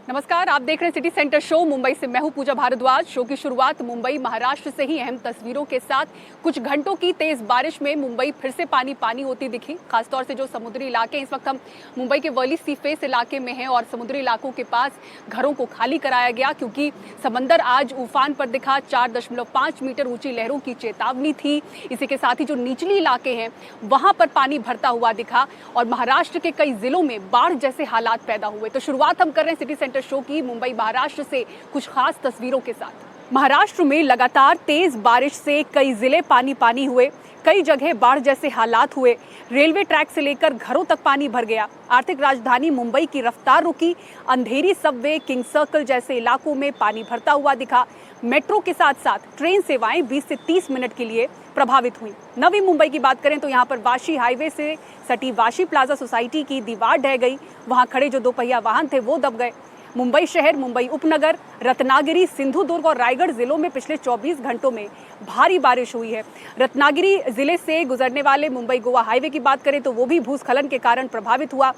नमस्कार, आप देख रहे हैं सिटी सेंटर शो। मुंबई से मैं हूं पूजा भारद्वाज। शो की शुरुआत मुंबई महाराष्ट्र से ही अहम तस्वीरों के साथ। कुछ घंटों की तेज बारिश में मुंबई फिर से पानी पानी होती दिखी। खासतौर से जो समुद्री इलाके, इस वक्त हम मुंबई के वर्ली सी फेस इलाके में हैं और समुद्री इलाकों के पास घरों को खाली कराया गया क्योंकि समंदर आज उफान पर दिखा। 4.5 मीटर ऊंची लहरों की चेतावनी थी। इसी के साथ ही जो निचली इलाके हैं वहां पर पानी भरता हुआ दिखा और महाराष्ट्र के कई जिलों में बाढ़ जैसे हालात पैदा हुए। तो शुरुआत हम कर रहे हैं सिटी सेंटर शो की मुंबई महाराष्ट्र से कुछ खास तस्वीरों के साथ। महाराष्ट्र में लगातार तेज बारिश से कई जिले पानी पानी हुए। कई जगह बाढ़ जैसे हालात हुए। रेलवे ट्रैक से लेकर घरों तक पानी भर गया। आर्थिक राजधानी मुंबई की रफ्तार रुकी। अंधेरी सबवे, किंग सर्कल जैसे इलाकों में पानी भरता हुआ दिखा। मेट्रो के साथ साथ ट्रेन सेवाएं 20 से 30 मिनट के लिए प्रभावित हुई। नवी मुंबई की बात करें तो यहाँ पर वाशी हाईवे से सटी वाशी प्लाजा सोसाइटी की दीवार ढह गई। वहां खड़े जो दोपहिया वाहन थे वो दब गए। मुंबई शहर, मुंबई उपनगर, रत्नागिरी, सिंधुदुर्ग और रायगढ़ जिलों में पिछले 24 घंटों में भारी बारिश हुई है। रत्नागिरी जिले से गुजरने वाले मुंबई गोवा हाईवे की बात करें तो वो भी भूस्खलन के कारण प्रभावित हुआ।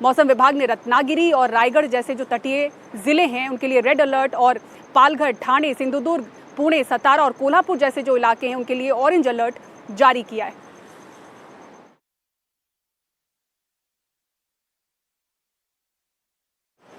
मौसम विभाग ने रत्नागिरी और रायगढ़ जैसे जो तटीय जिले हैं उनके लिए रेड अलर्ट और पालघर, ठाणे, सिंधुदुर्ग, पुणे, सतारा और कोल्हापुर जैसे जो इलाके हैं उनके लिए ऑरेंज अलर्ट जारी किया है।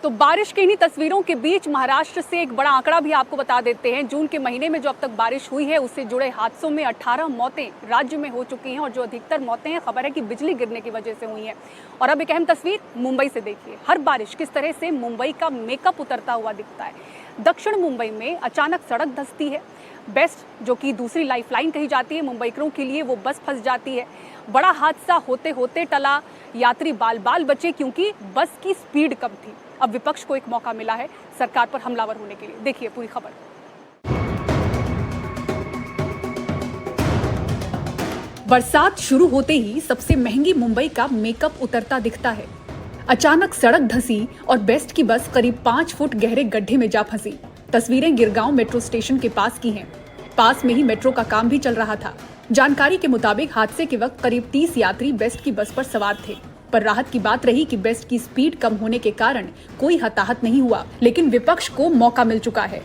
तो बारिश की इन्हीं तस्वीरों के बीच महाराष्ट्र से एक बड़ा आंकड़ा भी आपको बता देते हैं। जून के महीने में जो अब तक बारिश हुई है उससे जुड़े हादसों में 18 मौतें राज्य में हो चुकी हैं और जो अधिकतर मौतें हैं खबर है कि बिजली गिरने की वजह से हुई हैं। और अब एक अहम तस्वीर मुंबई से देखिए। हर बारिश किस तरह से मुंबई का मेकअप उतरता हुआ दिखता है। दक्षिण मुंबई में अचानक सड़क धंसती है। बेस्ट जो कि दूसरी लाइफलाइन कही जाती है मुंबईकरों के लिए, वो बस फंस जाती है। बड़ा हादसा होते होते टला। यात्री बाल बाल बचे क्योंकि बस की स्पीड कम थी। अब विपक्ष को एक मौका मिला है सरकार पर हमलावर होने के लिए। देखिए पूरी खबर। बरसात शुरू होते ही सबसे महंगी मुंबई का मेकअप उतरता दिखता है। अचानक सड़क धंसी और बेस्ट की बस करीब 5 फुट गहरे गड्ढे में जा फंसी। तस्वीरें गिरगांव मेट्रो स्टेशन के पास की हैं। पास में ही मेट्रो का काम भी चल रहा था। जानकारी के मुताबिक हादसे के वक्त करीब 30 यात्री बेस्ट की बस पर सवार थे, पर राहत की बात रही कि बेस्ट की स्पीड कम होने के कारण कोई हताहत नहीं हुआ। लेकिन विपक्ष को मौका मिल चुका है।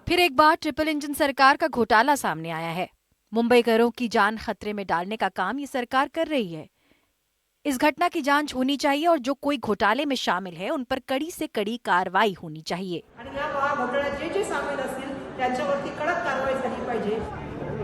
फिर एक बार ट्रिपल इंजन सरकार का घोटाला सामने आया है। मुंबईकरों की जान खतरे में डालने का काम ये सरकार कर रही है। इस घटना की जांच होनी चाहिए और जो कोई घोटाले में शामिल है उन पर कड़ी से कड़ी कार्रवाई होनी चाहिए।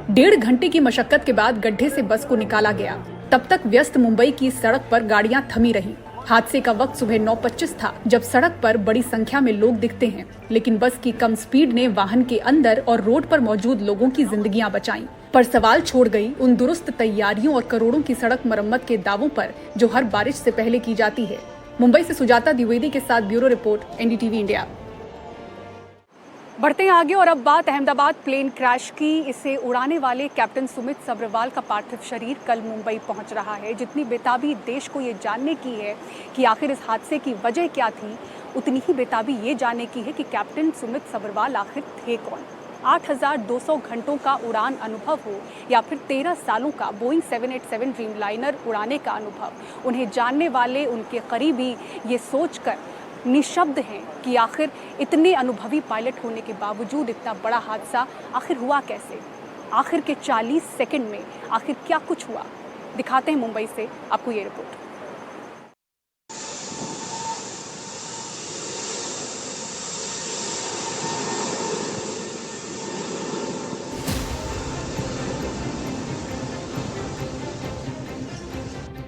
1.5 घंटे की मशक्कत के बाद गड्ढे से बस को निकाला गया। तब तक व्यस्त मुंबई की सड़क पर गाड़ियां थमी रही। हादसे का वक्त सुबह 9:25 था, जब सड़क पर बड़ी संख्या में लोग दिखते हैं, लेकिन बस की कम स्पीड ने वाहन के अंदर और रोड पर मौजूद लोगों की जिंदगियां बचाईं। पर सवाल छोड़ गई उन दुरुस्त तैयारियों और करोड़ों की सड़क मरम्मत के दावों पर जो हर बारिश से पहले की जाती है। मुंबई से सुजाता द्विवेदी के साथ ब्यूरो रिपोर्ट, एनडीटीवी इंडिया। बढ़ते हैं आगे और अब बात अहमदाबाद प्लेन क्रैश की। इसे उड़ाने वाले कैप्टन सुमित सब्रवाल का पार्थिव शरीर कल मुंबई पहुंच रहा है। जितनी बेताबी देश को ये जानने की है कि आखिर इस हादसे की वजह क्या थी, उतनी ही बेताबी ये जानने की है कि कैप्टन सुमित सब्रवाल आखिर थे कौन। 8,200 घंटों का उड़ान अनुभव हो या फिर 13 सालों का बोइंग 787 ड्रीमलाइनर उड़ाने का अनुभव, उन्हें जानने वाले उनके करीबी ये सोचकर निशब्द हैं कि आखिर इतने अनुभवी पायलट होने के बावजूद इतना बड़ा हादसा आखिर हुआ कैसे। आखिर के 40 सेकंड में आखिर क्या कुछ हुआ, दिखाते हैं मुंबई से आपको ये रिपोर्ट।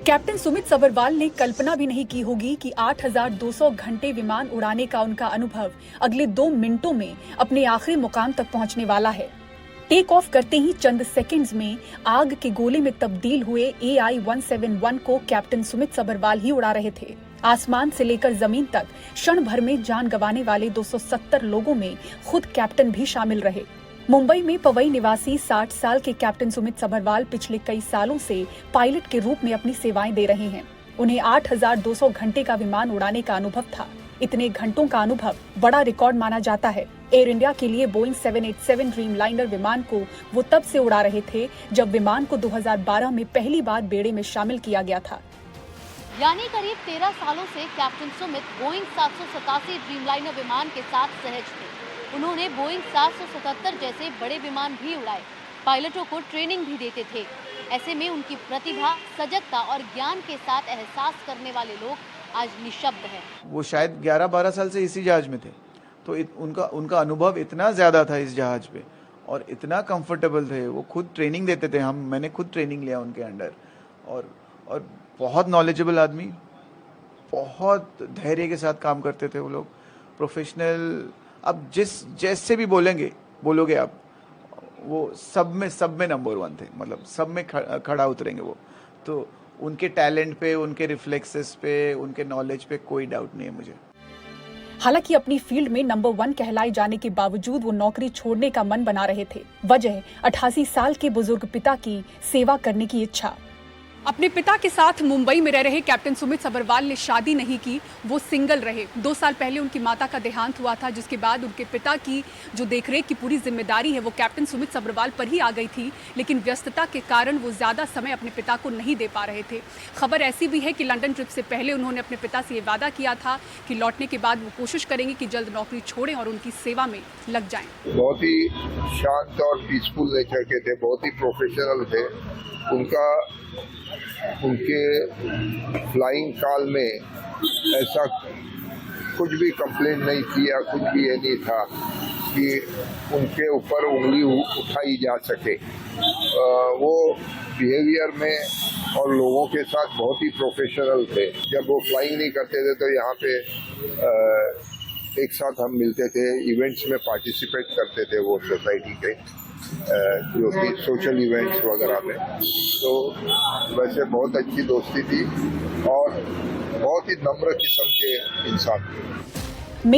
कैप्टन सुमित सब्रवाल ने कल्पना भी नहीं की होगी कि 8,200 घंटे विमान उड़ाने का उनका अनुभव अगले 2 मिनटों में अपने आखिरी मुकाम तक पहुंचने वाला है। टेक ऑफ करते ही चंद सेकंड्स में आग के गोले में तब्दील हुए AI-171 को कैप्टन सुमित सब्रवाल ही उड़ा रहे थे। आसमान से लेकर जमीन तक क्षण भर में जान गंवाने वाले 270 लोगों में खुद कैप्टन भी शामिल रहे। मुंबई में पवई निवासी 60 साल के कैप्टन सुमित सब्रवाल पिछले कई सालों से पायलट के रूप में अपनी सेवाएं दे रहे हैं। उन्हें 8,200 घंटे का विमान उड़ाने का अनुभव था। इतने घंटों का अनुभव बड़ा रिकॉर्ड माना जाता है। एयर इंडिया के लिए बोइंग 787 ड्रीमलाइनर विमान को वो तब से उड़ा रहे थे जब विमान को 2012 में पहली बार बेड़े में शामिल किया गया था। यानी करीब 13 सालों से कैप्टन सुमित बोइंग 787 ड्रीमलाइनर विमान के साथ सहज थे। उन्होंने बोइंग 777 जैसे बड़े विमान भी उड़ाए, पायलटों को ट्रेनिंग भी देते थे। ऐसे में उनकी प्रतिभा, सजगता और ज्ञान के साथ एहसास करने वाले लोग आज निशब्द हैं। वो शायद 11-12 साल से इसी जहाज में थे, तो उनका अनुभव इतना ज़्यादा था इस जहाज पे और इतना कंफर्टेबल थे। वो खुद ट्रेनिंग देते थे, मैंने खुद ट्रेनिंग लिया उनके अंडर। और बहुत नॉलेजेबल आदमी, बहुत धैर्य के साथ काम करते थे वो लोग, प्रोफेशनल। अब जैसे भी बोलोगे आप, वो सब में नंबर 1 थे, मतलब सब में खड़ा उतरेंगे वो। तो उनके टैलेंट पे, उनके रिफ्लेक्सेस पे, उनके नॉलेज पे कोई डाउट नहीं है मुझे। हालांकि अपनी फील्ड में नंबर 1 कहलाए जाने के बावजूद वो नौकरी छोड़ने का मन बना रहे थे। वजह 88 साल के बुजुर्ग पिता की सेवा करने की इच्छा। अपने पिता के साथ मुंबई में रह रहे कैप्टन सुमित सभरवाल ने शादी नहीं की, वो सिंगल रहे। 2 साल पहले उनकी माता का देहांत हुआ था, जिसके बाद उनके पिता की जो देखरेख की पूरी जिम्मेदारी है वो कैप्टन सुमित सभरवाल पर ही आ गई थी। लेकिन व्यस्तता के कारण वो ज्यादा समय अपने पिता को नहीं दे पा रहे थे। खबर ऐसी भी है कि लंदन ट्रिप से पहले उन्होंने अपने पिता से ये वादा किया था कि लौटने के बाद वो कोशिश करेंगे कि जल्द नौकरी छोड़ें और उनकी सेवा में लग जाएं। बहुत ही शांत और पीसफुल नेचर के थे, बहुत ही प्रोफेशनल थे। उनके फ्लाइंग काल में ऐसा कुछ भी कंप्लेंट नहीं किया, कुछ भी ये नहीं था कि उनके ऊपर उंगली उठाई जा सके। वो बिहेवियर में और लोगों के साथ बहुत ही प्रोफेशनल थे। जब वो फ्लाइंग नहीं करते थे तो यहाँ पे एक साथ हम मिलते थे, इवेंट्स में पार्टिसिपेट करते थे वो सोसाइटी के, जो कि सोशल इवेंट्स वगैरह में। तो वैसे बहुत अच्छी दोस्ती थी और बहुत ही नम्र किस्म के इंसान थे।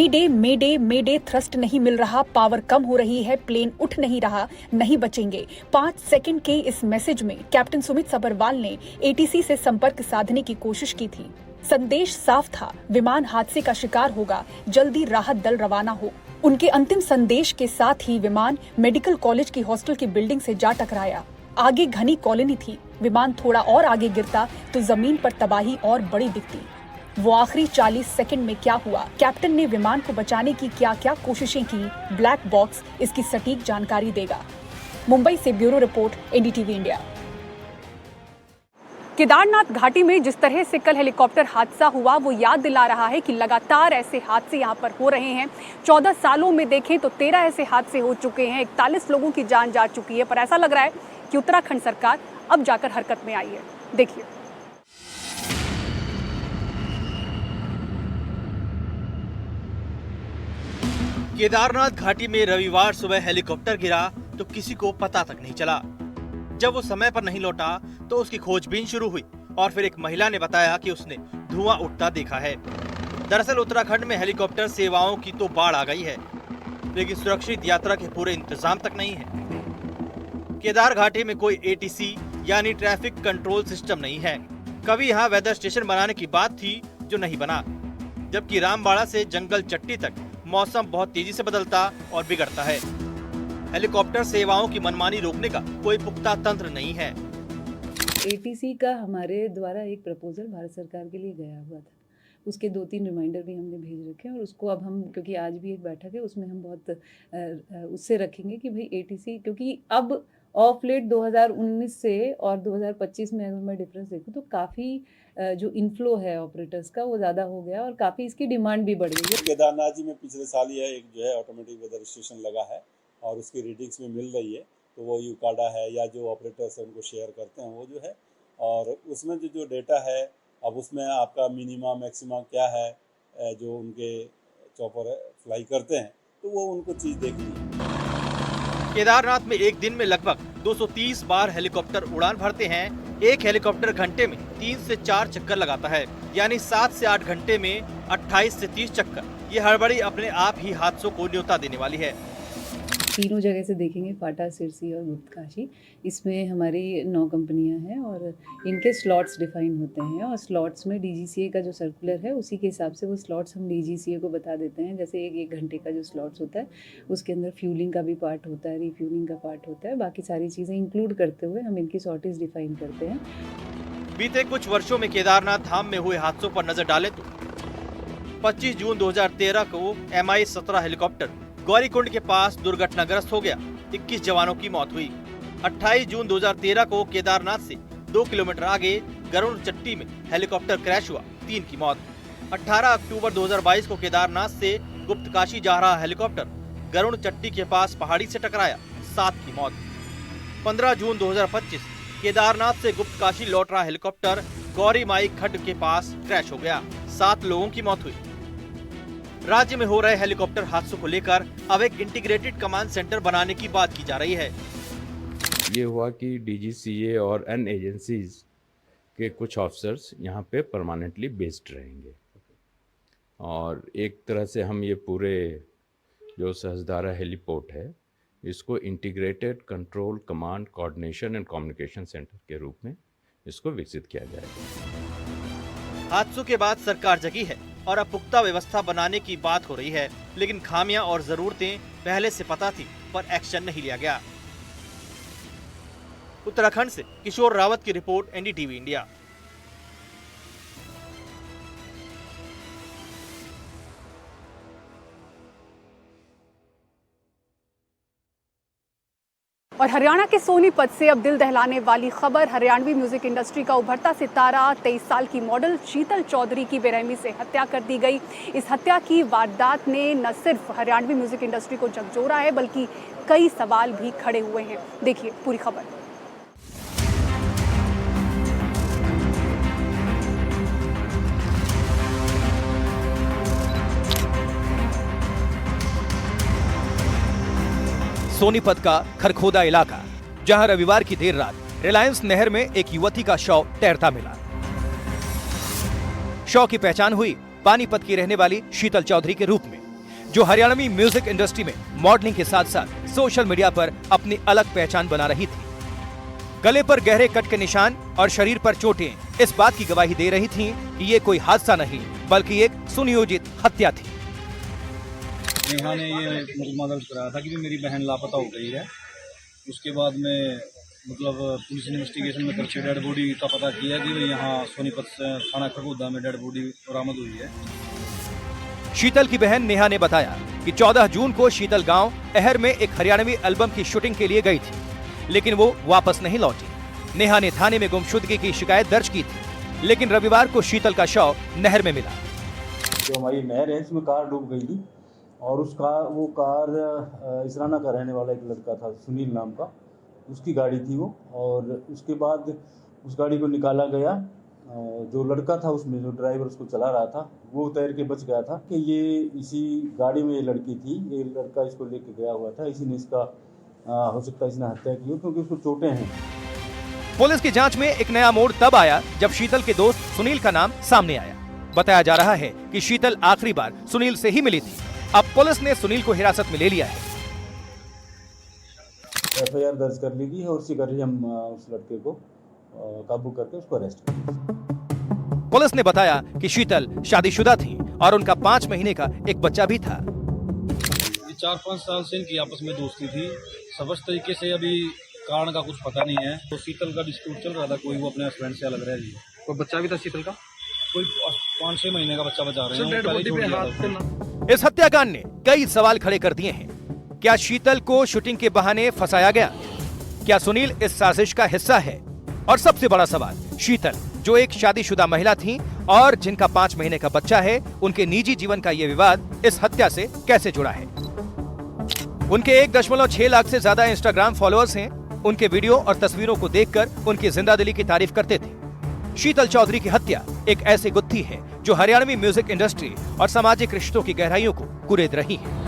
मेडे थ्रस्ट नहीं मिल रहा, पावर कम हो रही है, प्लेन उठ नहीं रहा, नहीं बचेंगे। 5 सेकंड के इस मैसेज में कैप्टन सुमित सभरवाल ने एटीसी से संपर्क साधने की कोशिश की थी। संदेश साफ था, विमान हादसे का शिकार होगा, जल्दी राहत दल रवाना हो। उनके अंतिम संदेश के साथ ही विमान मेडिकल कॉलेज की हॉस्टल की बिल्डिंग से जा टकराया। आगे घनी कॉलोनी थी, विमान थोड़ा और आगे गिरता तो जमीन पर तबाही और बड़ी दिखती। वो आखिरी 40 सेकंड में क्या हुआ, कैप्टन ने विमान को बचाने की क्या कोशिशें की, ब्लैक बॉक्स इसकी सटीक जानकारी देगा। मुंबई से bureau report, NDTV India. Kedarnath घाटी में जिस तरह से कल हेलीकॉप्टर हादसा हुआ वो याद दिला रहा है कि लगातार ऐसे हादसे यहाँ पर हो रहे हैं। 14 सालों में देखें तो 13 ऐसे हादसे हो चुके हैं, 41 लोगों की जान जा चुकी है। पर ऐसा लग रहा है कि उत्तराखंड सरकार अब जाकर हरकत में आई है। देखिए। केदारनाथ घाटी में रविवार सुबह हेलीकॉप्टर गिरा तो किसी को पता तक नहीं चला। जब वो समय पर नहीं लौटा तो उसकी खोजबीन शुरू हुई और फिर एक महिला ने बताया कि उसने धुआं उठता देखा है। दरअसल उत्तराखंड में हेलीकॉप्टर सेवाओं की तो बाढ़ आ गई है, लेकिन सुरक्षित यात्रा के पूरे इंतजाम तक नहीं है। केदार घाटी में कोई एटीसी यानी ट्रैफिक कंट्रोल सिस्टम नहीं है। कभी यहाँ वेदर स्टेशन बनाने की बात थी जो नहीं बना, जबकि रामबाड़ा से जंगल चट्टी तक मौसम बहुत तेजी से बदलता और बिगड़ता है। हेलीकॉप्टर सेवाओं की मनमानी रोकने का कोई पुख्ता तंत्र नहीं है। एटीसी का हमारे द्वारा एक प्रपोजल भारत सरकार के लिए गया हुआ था, उसके 2-3 रिमाइंडर भी हमने भेज रखे हैं और उसको अब हम, क्योंकि आज भी एक बैठक है उसमें हम बहुत उससे रखेंगे कि भाई एटीसी, क्योंकि अब ऑफ लेट 2019 से और 2025 में अगर मैं डिफरेंस देखूँ तो काफ़ी जो इनफ्लो है ऑपरेटर्स का वो ज़्यादा हो गया और काफ़ी इसकी डिमांड भी बढ़ गई है। केदारनाथ जी में पिछले साल ही एक जो है ऑटोमेटिक वेदर स्टेशन लगा है और उसकी रीडिंग्स में मिल रही है, तो वो यूकाडा है या जो ऑपरेटर्स हैं उनको शेयर करते हैं वो जो है, और उसमें जो डेटा है अब उसमें आपका मिनिमा मैक्सिमा क्या है जो उनके चॉपर फ्लाई करते हैं, तो वो उनको चीज़ देखनी है। केदारनाथ में एक दिन में लगभग 230 बार हेलीकॉप्टर उड़ान भरते हैं। एक हेलीकॉप्टर घंटे में 3 से 4 चक्कर लगाता है, यानी 7 से 8 घंटे में 28 से 30 चक्कर। ये हड़बड़ी अपने आप ही हादसों को न्योता देने वाली है। तीनों जगह से देखेंगे, फाटा, सिरसी और गुप्तकाशी, इसमें हमारी 9 कंपनियां हैं और इनके स्लॉट्स डिफाइन होते हैं और स्लॉट्स में डीजीसीए का जो सर्कुलर है उसी के हिसाब से वो स्लॉट्स हम डीजीसीए को बता देते हैं। जैसे एक घंटे का जो स्लॉट्स होता है उसके अंदर फ्यूलिंग का भी पार्ट होता है, रिफ्यूलिंग का पार्ट होता है, बाकी सारी चीज़ें इंक्लूड करते हुए हम इनकी सॉर्टेज डिफाइन करते हैं। बीते कुछ वर्षों में केदारनाथ धाम में हुए हादसों पर नजर डालें तो 25 जून 2013 को MI-17 हेलीकॉप्टर गौरीकुंड के पास दुर्घटनाग्रस्त हो गया, 21 जवानों की मौत हुई। 28 जून 2013 को केदारनाथ से 2 किलोमीटर आगे गरुड़ चट्टी में हेलीकॉप्टर क्रैश हुआ, 3 की मौत। 18 अक्टूबर 2022 को केदारनाथ से गुप्तकाशी जा रहा हेलीकॉप्टर गरुड़ चट्टी के पास पहाड़ी से टकराया, 7 की मौत। 15 जून 2025 केदारनाथ से गुप्तकाशी लौट रहा हेलीकॉप्टर गौरी माई खड्ड के पास क्रैश हो गया, 7 लोगों की मौत हुई। राज्य में हो रहे हेलीकॉप्टर हादसों को लेकर अब एक इंटीग्रेटेड कमांड सेंटर बनाने की बात की जा रही है। ये हुआ कि DGCA और अन्य एजेंसीज के कुछ ऑफिसर्स यहाँ पे परमानेंटली बेस्ड रहेंगे और एक तरह से हम ये पूरे जो सहस्त्रधारा हेलीपोर्ट है इसको integrated control command coordination and communication centre के रूप में इसको विकसित किया जाएगा। हादसों के बाद सरकार जगी है और अब पुख्ता व्यवस्था बनाने की बात हो रही है, लेकिन खामियां और जरूरतें पहले से पता थी पर एक्शन नहीं लिया गया। उत्तराखंड से किशोर रावत की रिपोर्ट, NDTV इंडिया। और हरियाणा के सोनीपत से अब दिल दहलाने वाली खबर, हरियाणवी म्यूजिक इंडस्ट्री का उभरता सितारा 23 साल की मॉडल शीतल चौधरी की बेरहमी से हत्या कर दी गई। इस हत्या की वारदात ने न सिर्फ हरियाणवी म्यूजिक इंडस्ट्री को झकझोरा है बल्कि कई सवाल भी खड़े हुए हैं। देखिए पूरी खबर। सोनीपत का खरखोदा इलाका, जहां रविवार की देर रात रिलायंस नहर में एक युवती का शव तैरता मिला। शव की पहचान हुई पानीपत की रहने वाली शीतल चौधरी के रूप में, जो हरियाणवी म्यूजिक इंडस्ट्री में मॉडलिंग के साथ साथ सोशल मीडिया पर अपनी अलग पहचान बना रही थी। गले पर गहरे कट के निशान और शरीर पर चोटें इस बात की गवाही दे रही थीं कि ये कोई हादसा नहीं बल्कि एक सुनियोजित हत्या थी। नेहा ने ये मुकदमा दर्ज कराया था कि मेरी बहन लापता हो गई है। उसके बाद में पुलिस इन्वेस्टिगेशन में करके डेड बॉडी का पता किया कि यहाँ सोनीपत थाना खरखोदा में डेड बॉडी बरामद हुई है। शीतल की बहन नेहा ने बताया कि 14 जून को शीतल गांव अहर में एक हरियाणवी एल्बम की शूटिंग के लिए गई थी, लेकिन वो वापस नहीं लौटी। नेहा ने थाने में गुमशुदगी की शिकायत दर्ज की थी, लेकिन रविवार को शीतल का शव नहर में मिला। जो हमारी नहर है इसमें कार डूब गई थी और वो कार इसराना का रहने वाला एक लड़का था, सुनील नाम का, उसकी गाड़ी थी वो। और उसके बाद उस गाड़ी को निकाला गया। जो लड़का था उसमें, जो ड्राइवर उसको चला रहा था, वो तैर के बच गया था कि ये इसी गाड़ी में ये लड़की थी, ये लड़का इसको लेके गया हुआ था। इसी ने इसका हो सकता है इसने हत्या की हो क्योंकि उसको चोटें हैं। पुलिस की जांच में एक नया मोड़ तब आया जब शीतल के दोस्त सुनील का नाम सामने आया। बताया जा रहा है कि शीतल आखिरी बार सुनील से ही मिली थी। अब पुलिस ने सुनील को हिरासत में ले लिया है। FIR दर्ज कर ली गई है और उसी कर हम उस लड़के को काबू करके उसको अरेस्ट किया। पुलिस ने बताया कि शीतल शादीशुदा थी और उनका 5 महीने का एक बच्चा भी था। 4-5 साल से इनकी आपस में दोस्ती थी। स्पष्ट तरीके से अभी कारण का कुछ पता नहीं है। तो शीतल का डिस्प्यूट चल रहा था, कोई वो अपने हस्बैंड से अलग रह रही है। कोई बच्चा भी था शीतल का, कोई 5-6 महीने का बच्चा बचा रहे हैं। इस हत्याकांड ने कई सवाल खड़े कर दिए हैं। क्या शीतल को शूटिंग के बहाने फंसाया गया? क्या सुनील इस साजिश का हिस्सा है? और सबसे बड़ा सवाल, शीतल जो एक शादीशुदा महिला थी और जिनका 5 महीने का बच्चा है, उनके निजी जीवन का ये विवाद इस हत्या से कैसे जुड़ा है? उनके 1.6 लाख से ज्यादा इंस्टाग्राम फॉलोअर्स हैं। उनके वीडियो और तस्वीरों को देखकर उनकी जिंदादिली की तारीफ करते थे। शीतल चौधरी की हत्या एक ऐसी गुत्थी है जो हरियाणवी म्यूजिक इंडस्ट्री और सामाजिक रिश्तों की गहराइयों को कुरेद रही है।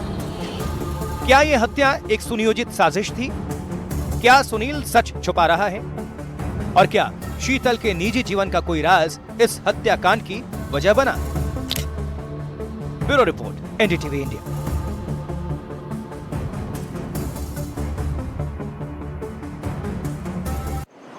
क्या ये हत्या एक सुनियोजित साजिश थी? क्या सुनील सच छुपा रहा है? और क्या शीतल के निजी जीवन का कोई राज इस हत्याकांड की वजह बना? Bureau report, NDTV India.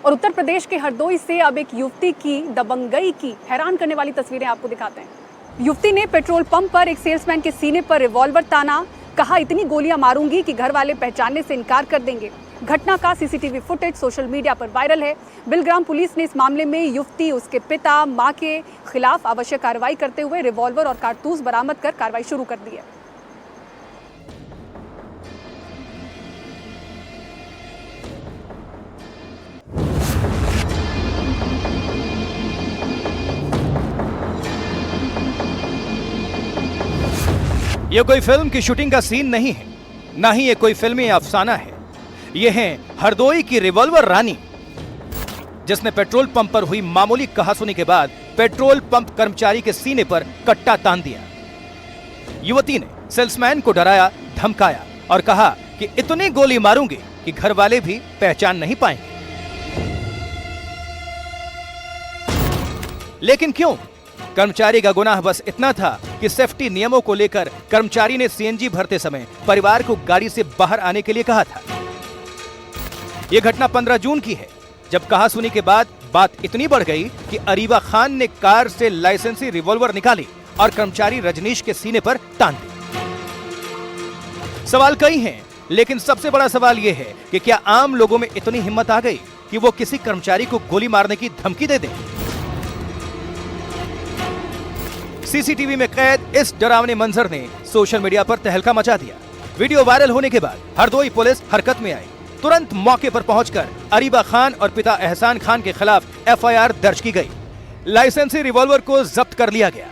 और उत्तर प्रदेश के हरदोई से अब एक युवती की दबंगई की हैरान करने वाली तस्वीरें आपको दिखाते हैं। युवती ने पेट्रोल पंप पर एक सेल्समैन के सीने पर रिवॉल्वर ताना, कहा इतनी गोलियां मारूंगी कि घर वाले पहचानने से इनकार कर देंगे। घटना का सीसीटीवी फुटेज सोशल मीडिया पर वायरल है। बिलग्राम पुलिस ने इस मामले में युवती, उसके पिता, मां के खिलाफ आवश्यक कार्रवाई करते हुए रिवॉल्वर और कारतूस बरामद कर कार्रवाई शुरू कर दी है। ये कोई फिल्म की शूटिंग का सीन नहीं है, ना ही ये कोई फिल्मी अफसाना है। ये है हरदोई की रिवॉल्वर रानी, जिसने पेट्रोल पंप पर हुई मामूली कहासुनी के बाद पेट्रोल पंप कर्मचारी के सीने पर कट्टा तान दिया। युवती ने सेल्समैन को डराया, धमकाया और कहा कि इतनी गोली मारूंगी कि घर वाले भी पहचान नहीं पाएंगे। लेकिन क्यों? कर्मचारी का गुनाह बस इतना था कि सेफ्टी नियमों को लेकर कर्मचारी ने सीएनजी भरते समय परिवार को गाड़ी से बाहर आने के लिए कहा था। यह घटना 15 जून की है, जब कहासुनी के बाद बात इतनी बढ़ गई कि अरीबा खान ने कार से लाइसेंसी रिवॉल्वर निकाली और कर्मचारी रजनीश के सीने पर तान दी। सवाल कई हैं, लेकिन सबसे बड़ा सवाल यह है कि क्या आम लोगों में इतनी हिम्मत आ गई कि वो किसी कर्मचारी को गोली मारने की धमकी दे दें? सीसीटीवी में कैद इस डरावने मंजर ने सोशल मीडिया पर तहलका मचा दिया। वीडियो वायरल होने के बाद हरदोई पुलिस हरकत में आई। तुरंत मौके पर पहुंचकर अरीबा खान और पिता एहसान खान के खिलाफ एफआईआर दर्ज की गई। लाइसेंसी रिवॉल्वर को जब्त कर लिया गया।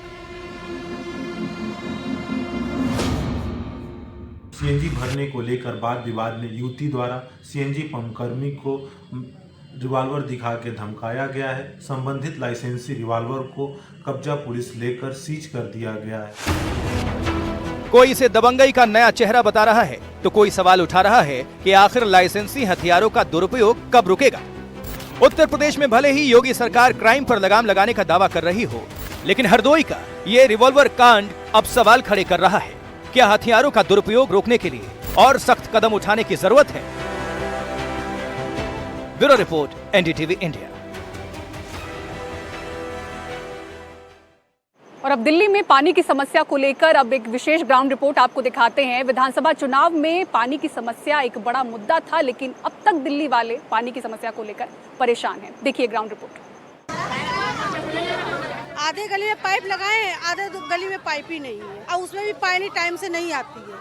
सीएनजी भरने को लेकर वाद विवाद में युवती द्वारा सीएनजी पंप कर्मी को रिवॉल्वर दिखा के धमकाया गया है। संबंधित लाइसेंसी रिवॉल्वर को कब्जा पुलिस लेकर सीज कर दिया गया है। कोई इसे दबंगई का नया चेहरा बता रहा है, तो कोई सवाल उठा रहा है कि आखिर लाइसेंसी हथियारों का दुरुपयोग कब रुकेगा? उत्तर प्रदेश में भले ही योगी सरकार क्राइम पर लगाम लगाने का दावा कर रही हो, लेकिन हरदोई का ये रिवॉल्वर कांड अब सवाल खड़े कर रहा है। क्या हथियारों का दुरुपयोग रोकने के लिए और सख्त कदम उठाने की जरूरत है? Bureau report, NDTV India. और अब दिल्ली में पानी की समस्या को लेकर अब एक विशेष ग्राउंड रिपोर्ट आपको दिखाते हैं। विधानसभा चुनाव में पानी की समस्या एक बड़ा मुद्दा था, लेकिन अब तक दिल्ली वाले पानी की समस्या को लेकर परेशान हैं। देखिए ग्राउंड रिपोर्ट। आधे गली में पाइप लगाए हैं, आधे गली में पाइप ही नहीं है और उसमें भी पानी टाइम से नहीं आती है।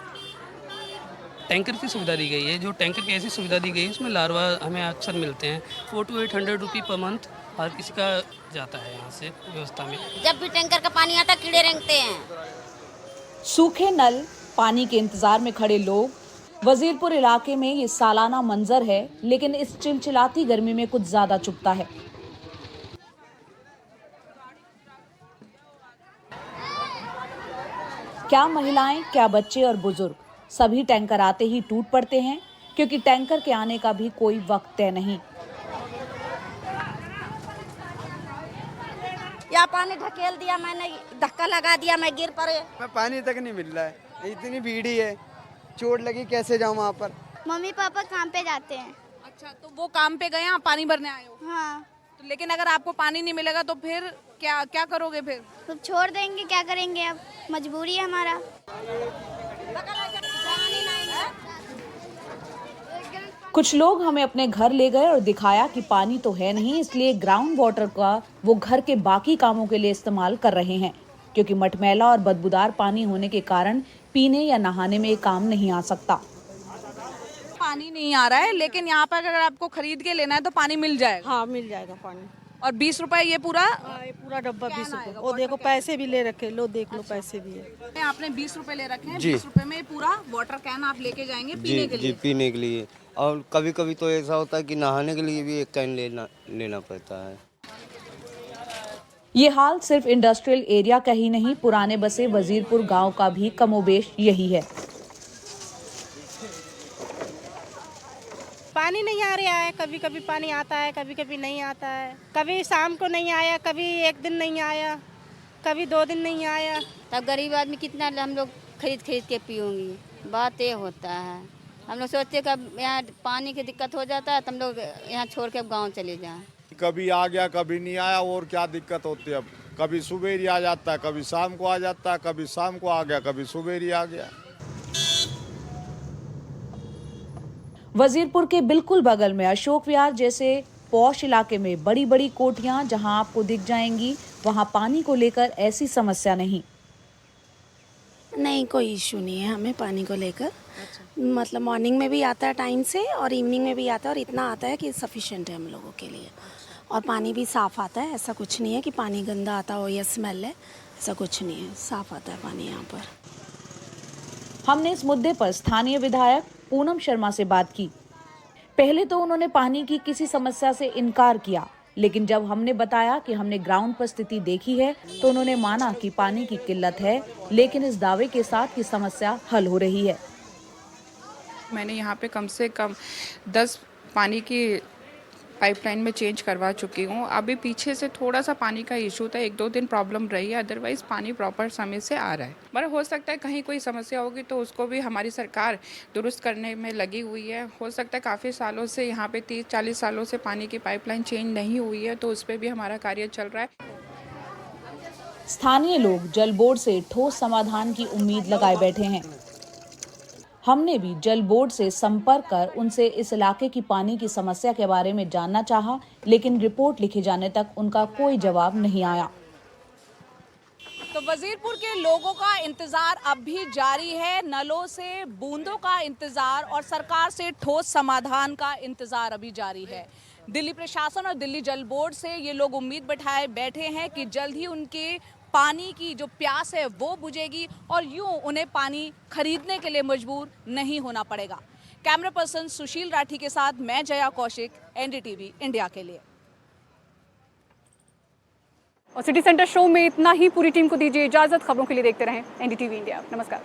टैंकर की सुविधा दी गई है। जो टैंकर की ऐसी सुविधा दी गई है, उसमें लार्वा हमें अक्सर मिलते हैं। 400 to 800 रुपये पर मंथ हर किसी का जाता है यहाँ से व्यवस्था में। जब भी टैंकर का पानी आता कीड़े रेंगते हैं। सूखे नल, पानी के इंतजार में खड़े लोग। वजीरपुर इलाके में ये सालाना मंजर है, लेकिन इस चिलचिलाती गर्मी में कुछ ज्यादा चुभता है। क्या महिलाएं, क्या बच्चे और बुजुर्ग, सभी टैंकर आते ही टूट पड़ते हैं, क्योंकि टैंकर के आने का भी कोई वक्त तय नहीं। या पानी ढकेल दिया, मैंने धक्का लगा दिया, मैं गिर पड़े। पानी तक नहीं मिल रहा है, इतनी भीड़ ही है, चोट लगी, कैसे जाऊँ वहाँ पर। मम्मी पापा काम पे जाते हैं। अच्छा, तो वो काम पे गए, आप पानी भरने आए हो? हाँ। तो लेकिन अगर आपको पानी नहीं मिलेगा तो फिर क्या करोगे? फिर तो छोड़ देंगे, क्या करेंगे, अब मजबूरी है हमारा। कुछ लोग हमें अपने घर ले गए और दिखाया कि पानी तो है नहीं, इसलिए ग्राउंड वाटर का वो घर के बाकी कामों के लिए इस्तेमाल कर रहे हैं, क्योंकि मटमैला और बदबूदार पानी होने के कारण पीने या नहाने में ये काम नहीं आ सकता। पानी नहीं आ रहा है, लेकिन यहाँ पर अगर आपको खरीद के लेना है तो पानी मिल जाएगा। हाँ, मिल जाएगा पानी। और 20 रुपए ये पूरा डब्बा 20 रुपए। और देखो पैसे भी ले रखे, लो देख लो, पैसे भी है। आपने 20 रुपए ले रखे हैं। 20 रुपए में पूरा वाटर कैन आप लेके जाएंगे पीने के लिए। जी, पीने के लिए। और कभी कभी तो ऐसा होता है कि नहाने के लिए भी एक कैन लेना पड़ता है। ये हाल सिर्फ इंडस्ट्रियल एरिया का ही नहीं, पुराने बसे वजीरपुर गांव का भी कमोबेश यही है। पानी नहीं आ रहा है, कभी कभी पानी आता है, कभी कभी नहीं आता है। कभी शाम को नहीं आया, कभी एक दिन नहीं आया, कभी 2 दिन नहीं आया। तब गरीब आदमी कितना हम लोग खरीद के पियोंगी। बात ये होता है, हम लोग सोचते कब यहाँ पानी की दिक्कत हो जाता है तो हम लोग यहाँ छोड़ के अब गाँव चले जाएं। कभी आ गया, कभी नहीं आया, और क्या दिक्कत होती है। अब कभी सुबह ही आ जाता है, कभी शाम को आ जाता है, कभी शाम को आ गया, कभी सुबह ही आ गया। वजीरपुर के बिल्कुल बगल में अशोक विहार जैसे पॉश इलाके में बड़ी बड़ी कोठियां जहां आपको दिख जाएंगी, वहां पानी को लेकर ऐसी समस्या नहीं। नहीं, कोई इशू नहीं है हमें पानी को लेकर। मतलब मॉर्निंग में भी आता है टाइम से और इवनिंग में भी आता है, और इतना आता है कि सफिशिएंट है हम लोगों के लिए। और पानी भी साफ़ आता है, ऐसा कुछ नहीं है कि पानी गंदा आता हो या स्मेल है, ऐसा कुछ नहीं है, साफ़ आता है पानी यहाँ पर। हमने इस मुद्दे पर स्थानीय विधायक पूनम शर्मा से बात की। पहले तो उन्होंने पानी की किसी समस्या से इनकार किया, लेकिन जब हमने बताया कि हमने ग्राउंड पर स्थिति देखी है तो उन्होंने माना कि पानी की किल्लत है, लेकिन इस दावे के साथ कि समस्या हल हो रही है। मैंने यहाँ पे कम से कम 10 पानी की पाइपलाइन में चेंज करवा चुकी हूँ। अभी पीछे से थोड़ा सा पानी का इशू था, 1-2 दिन प्रॉब्लम रही है, अदरवाइज़ पानी प्रॉपर समय से आ रहा है। पर हो सकता है कहीं कोई समस्या होगी तो उसको भी हमारी सरकार दुरुस्त करने में लगी हुई है। हो सकता है काफ़ी सालों से यहाँ पे 30-40 सालों से पानी की पाइपलाइन चेंज नहीं हुई है, तो उस पर भी हमारा कार्य चल रहा है। स्थानीय लोग जल बोर्ड से ठोस समाधान की उम्मीद लगाए बैठे हैं। हमने भी जल बोर्ड से संपर्क कर उनसे इस इलाके की पानी की समस्या के बारे में जानना चाहा, लेकिन रिपोर्ट लिखे जाने तक उनका कोई जवाब नहीं आया। तो वजीरपुर के लोगों का इंतजार अब भी जारी है। नलों से बूंदों का इंतजार और सरकार से ठोस समाधान का इंतजार अभी जारी है। दिल्ली प्रशासन और दिल्ली जल बोर्ड से ये लोग उम्मीद बिठाए बैठे हैं कि जल्द ही उनके पानी की जो प्यास है वो बुझेगी और यूं उन्हें पानी खरीदने के लिए मजबूर नहीं होना पड़ेगा। कैमरा पर्सन सुशील राठी के साथ मैं जया कौशिक, एनडीटीवी इंडिया के लिए। और सिटी सेंटर शो में इतना ही। पूरी टीम को दीजिए इजाजत। खबरों के लिए देखते रहें एनडीटीवी इंडिया। नमस्कार।